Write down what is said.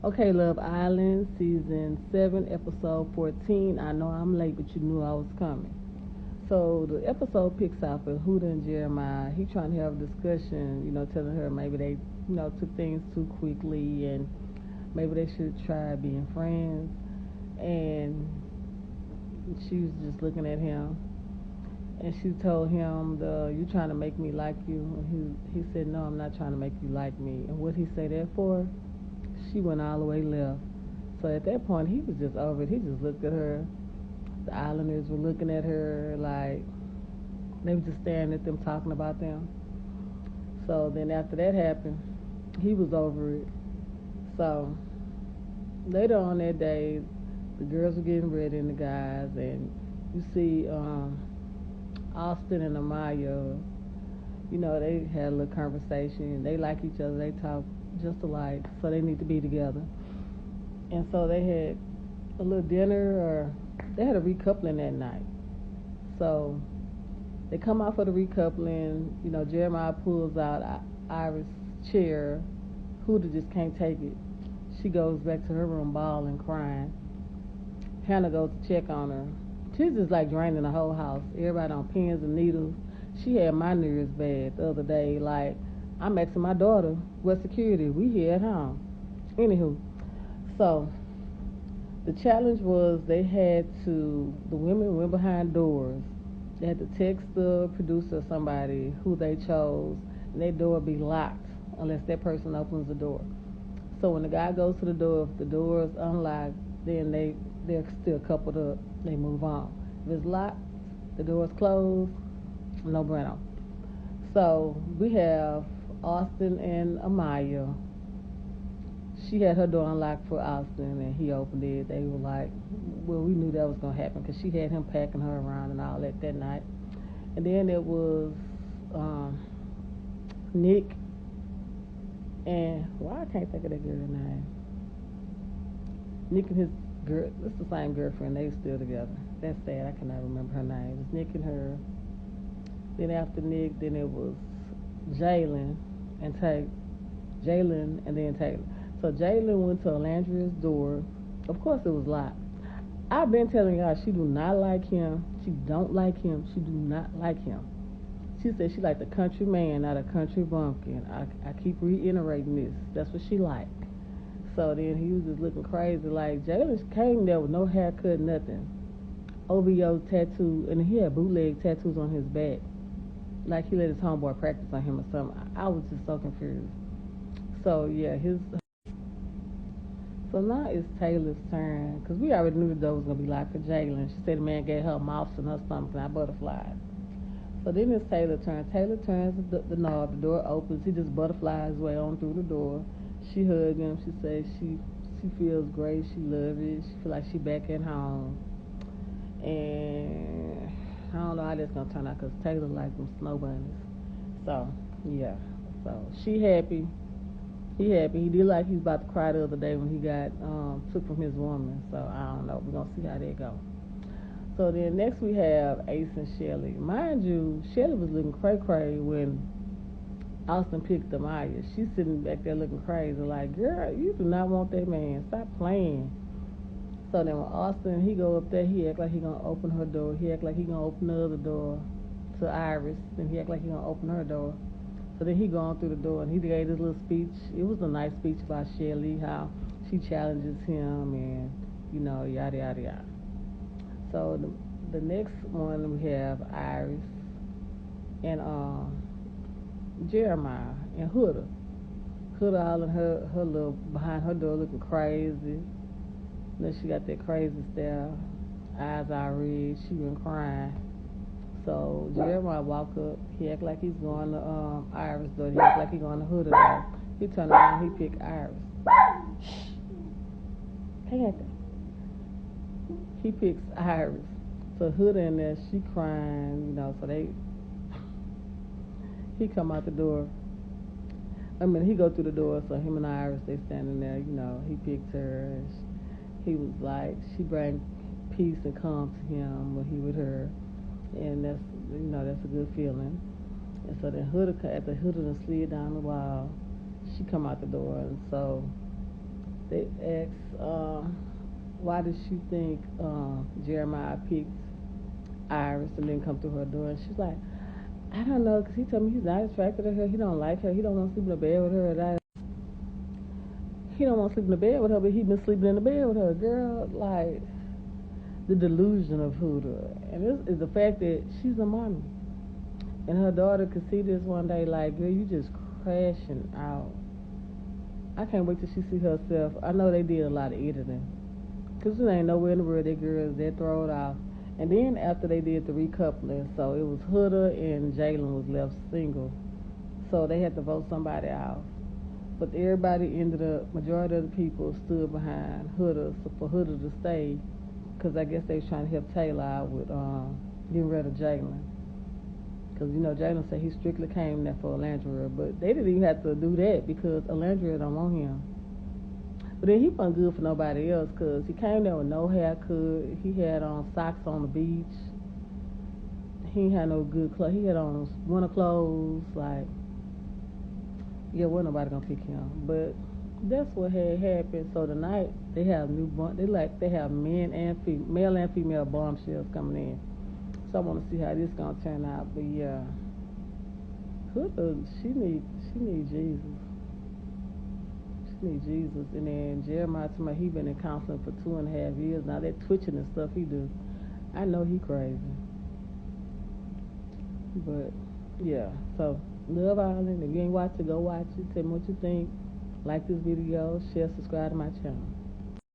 Okay, Love Island, season 7, episode 14. I know I'm late, but you knew I was coming. So the episode picks up with Huda and Jeremiah. He trying to have a discussion, telling her maybe they, took things too quickly and maybe they should try being friends. And she was just looking at him, and she told him, "You trying to make me like you?" And he said, "No, I'm not trying to make you like me." And what he say that for? She went all the way left. So at that point, he was just over it. He just looked at her. The islanders were looking at her like they were just staring at them, talking about them. So then after that happened, he was over it. So later on that day, the girls were getting ready and the guys, and you see Austin and Amaya, they had a little conversation. They like each other. They talk just alike, so they need to be together. And so they had a little dinner, or they had a recoupling that night. So they come out for the recoupling. Jeremiah pulls out Iris' chair. Huda just can't take it. She goes back to her room bawling, crying. Hannah goes to check on her. She's just like draining the whole house. Everybody on pins and needles. She had my nerves bad the other day. Like, I'm asking my daughter, what security? We here at home. Anywho, so the challenge was the women went behind doors. They had to text the producer or somebody who they chose, and their door be locked unless that person opens the door. So when the guy goes to the door, if the door is unlocked, then they're still coupled up. They move on. If it's locked, the door is closed, no bueno. So we have Austin and Amaya. She had her door unlocked for Austin, and he opened it. They were like, well, we knew that was going to happen because she had him packing her around and all that night. And then it was um, Nick and, why I can't think of that girl's name. Nick and his girl, it's the same girlfriend. They still together. That's sad. I cannot remember her name. It was Nick and her. Then after Nick, then it was Jalen and Taylor. Jalen and then Taylor. So Jalen went to Alandria's door. Of course, it was locked. I've been telling y'all she do not like him. She don't like him. She do not like him. She said she like the country man, not a country bumpkin. I keep reiterating this. That's what she like. So then he was just looking crazy. Like, Jalen came there with no haircut, nothing. OVO tattoo, and he had bootleg tattoos on his back. Like he let his homeboy practice on him or something. I was just so confused. So yeah, so now it's Taylor's turn, because we already knew the door was going to be locked for Jalen. She said the man gave her a mouse in her stomach, not butterflies. So then it's Taylor's turn. Taylor turns the knob, the door opens. He just butterflies his way on through the door. She hugged him. She says she feels great. She loves it. She feel like she back at home. And I don't know how that's going to turn out because Taylor likes them snow bunnies. So, yeah. So she happy. He happy. He did like he was about to cry the other day when he got took from his woman. So I don't know. We're gonna see how that go. So then next we have Ace and Shelly. Mind you, Shelly was looking cray cray when Austin picked Amaya. She's sitting back there looking crazy, like, girl, you do not want that man. Stop playing. So then when Austin he go up there, he act like he gonna open her door. He act like he gonna open the other door to Iris. Then he act like he gonna open her door. So then he gone through the door and he gave his little speech. It was a nice speech about Shelly, how she challenges him and, yada, yada, yada. So the next one we have Iris and Jeremiah and Huda. Huda all in her little, behind her door looking crazy. Then she got that crazy stare. Eyes all red. She been crying. So Jeremiah walk up. He act like he's going to Iris' door. He act like he going to Huda door. He turn around. He pick Iris. Panther. He picks Iris. So Huda in there, she crying. So he come out the door. I mean, he go through the door. So him and Iris, they standing there. He picked her. And he was like, she bring peace and calm to him when he with her, and that's a good feeling. And so then after Huda done slid down the wall, she come out the door, and so They asked, why does she think Jeremiah picked Iris and then come through her door? And she's like, I don't know, because he told me he's not attracted to her. He don't like her. He don't want to sleep in the bed with her. He don't want to sleep in the bed with her, but he been sleeping in the bed with her. Girl, like, the delusion of Huda. And this is the fact that she's a mommy. And her daughter could see this one day like, girl, you just crashing out. I can't wait till she see herself. I know they did a lot of editing. Because there ain't nowhere in the world that girl is that thrown off. And then after they did the recoupling, so it was Huda and Jalen was left single. So they had to vote somebody out. But everybody ended up, majority of the people stood behind Huda for Huda to stay. Because I guess they was trying to help Taylor out with getting rid of Jalen. Because, you know, Jalen said he strictly came there for Alandria. But they didn't even have to do that because Alandria don't want him. But then he wasn't good for nobody else because he came there with no haircut. He had on socks on the beach. He ain't had no good clothes. He had on winter clothes. Like, yeah, wasn't nobody gonna pick him. But that's what had happened. So tonight they have they have male and female bombshells coming in. So I want to see how this gonna turn out. But yeah, she need Jesus. She need Jesus. And then Jeremiah told me he been in counseling for 2.5 years now. That twitching and stuff he do, I know he crazy. But yeah, so Love Island. If you ain't watched it, go watch it. Tell me what you think. Like this video, share, subscribe to my channel.